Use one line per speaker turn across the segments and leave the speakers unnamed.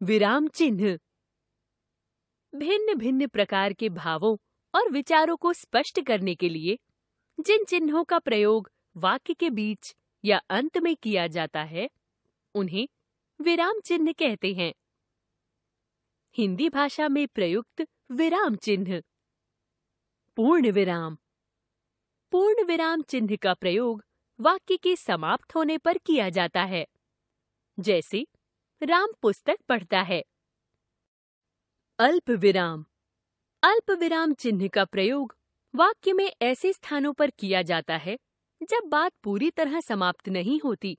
विराम चिन्ह भिन्न भिन्न प्रकार के भावों और विचारों को स्पष्ट करने के लिए जिन चिन्हों का प्रयोग वाक्य के बीच या अंत में किया जाता है, उन्हें विराम चिन्ह कहते हैं। हिंदी भाषा में प्रयुक्त विराम चिन्ह। पूर्ण विराम। पूर्ण विराम चिन्ह का प्रयोग वाक्य के समाप्त होने पर किया जाता है, जैसे राम पुस्तक पढ़ता है। अल्प विराम। अल्प विराम चिन्ह का प्रयोग वाक्य में ऐसे स्थानों पर किया जाता है जब बात पूरी तरह समाप्त नहीं होती,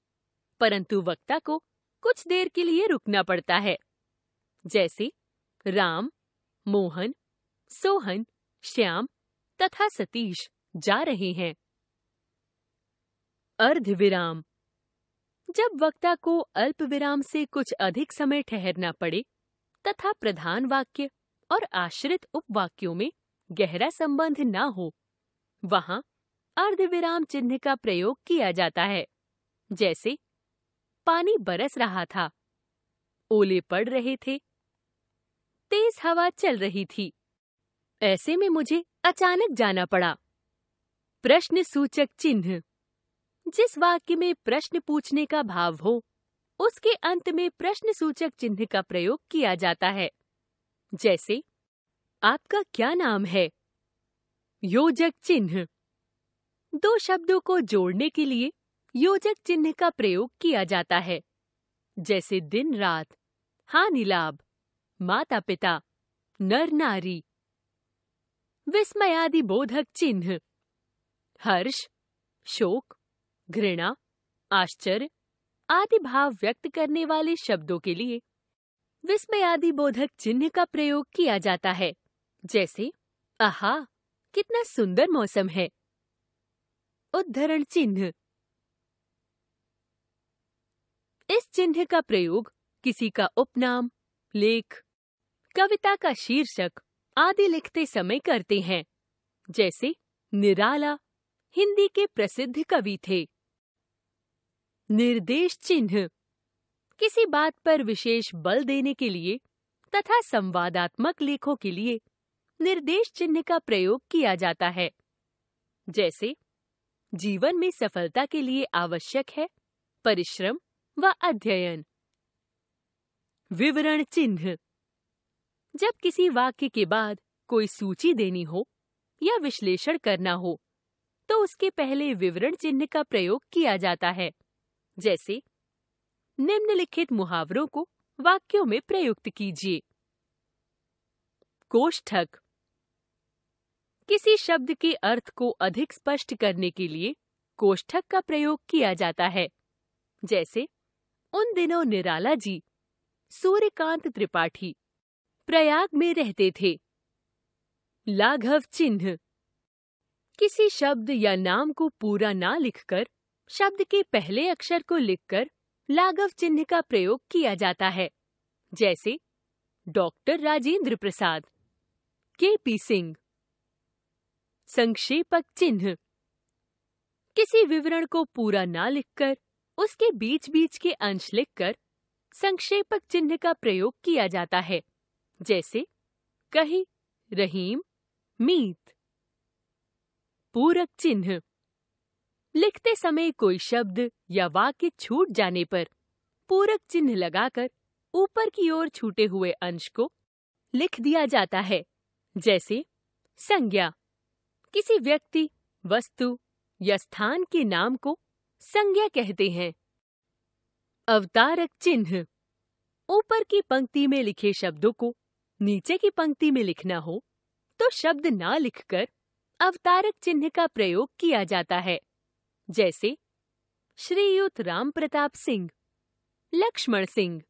परंतु वक्ता को कुछ देर के लिए रुकना पड़ता है, जैसे राम, मोहन, सोहन, श्याम तथा सतीश जा रहे हैं। अर्ध विराम। जब वक्ता को अल्प विराम से कुछ अधिक समय ठहरना पड़े तथा प्रधान वाक्य और आश्रित उपवाक्यों में गहरा संबंध न हो, वहां अर्धविराम चिन्ह का प्रयोग किया जाता है, जैसे पानी बरस रहा था, ओले पड़ रहे थे, तेज हवा चल रही थी, ऐसे में मुझे अचानक जाना पड़ा। प्रश्न सूचक चिन्ह। जिस वाक्य में प्रश्न पूछने का भाव हो, उसके अंत में प्रश्न सूचक चिन्ह का प्रयोग किया जाता है, जैसे आपका क्या नाम है? योजक चिन्ह। दो शब्दों को जोड़ने के लिए योजक चिन्ह का प्रयोग किया जाता है, जैसे दिन रात, हानि लाभ, माता पिता, नर नारी। विस्मयादि बोधक चिन्ह। हर्ष, शोक, घृणा, आश्चर्य आदि भाव व्यक्त करने वाले शब्दों के लिए विस्मयादि बोधक चिन्ह का प्रयोग किया जाता है, जैसे आहा, कितना सुंदर मौसम है। उद्धरण चिन्ह। इस चिन्ह का प्रयोग किसी का उपनाम, लेख, कविता का शीर्षक आदि लिखते समय करते हैं, जैसे निराला हिंदी के प्रसिद्ध कवि थे। निर्देश चिन्ह। किसी बात पर विशेष बल देने के लिए तथा संवादात्मक लेखों के लिए निर्देश चिन्ह का प्रयोग किया जाता है, जैसे जीवन में सफलता के लिए आवश्यक है परिश्रम व अध्ययन। विवरण चिन्ह। जब किसी वाक्य के बाद कोई सूची देनी हो या विश्लेषण करना हो, तो उसके पहले विवरण चिन्ह का प्रयोग किया जाता है, जैसे निम्नलिखित मुहावरों को वाक्यों में प्रयुक्त कीजिए। कोष्ठक। किसी शब्द के अर्थ को अधिक स्पष्ट करने के लिए कोष्ठक का प्रयोग किया जाता है, जैसे उन दिनों निराला जी, सूर्यकांत त्रिपाठी, प्रयाग में रहते थे। लाघव चिन्ह। किसी शब्द या नाम को पूरा ना लिखकर शब्द के पहले अक्षर को लिखकर लाघव चिन्ह का प्रयोग किया जाता है, जैसे डॉक्टर राजेंद्र प्रसाद, के.पी. सिंह। संक्षेपक चिन्ह। किसी विवरण को पूरा ना लिखकर उसके बीच बीच के अंश लिखकर संक्षेपक चिन्ह का प्रयोग किया जाता है, जैसे कही, रहीम, मीत। पूरक चिन्ह। लिखते समय कोई शब्द या वाक्य छूट जाने पर पूरक चिन्ह लगाकर ऊपर की ओर छूटे हुए अंश को लिख दिया जाता है, जैसे संज्ञा। किसी व्यक्ति, वस्तु या स्थान के नाम को संज्ञा कहते हैं। अवतारक चिन्ह। ऊपर की पंक्ति में लिखे शब्दों को नीचे की पंक्ति में लिखना हो तो शब्द ना लिखकर अवतारक चिन्ह का प्रयोग किया जाता है, जैसे श्रीयुत राम प्रताप सिंह, लक्ष्मण सिंह।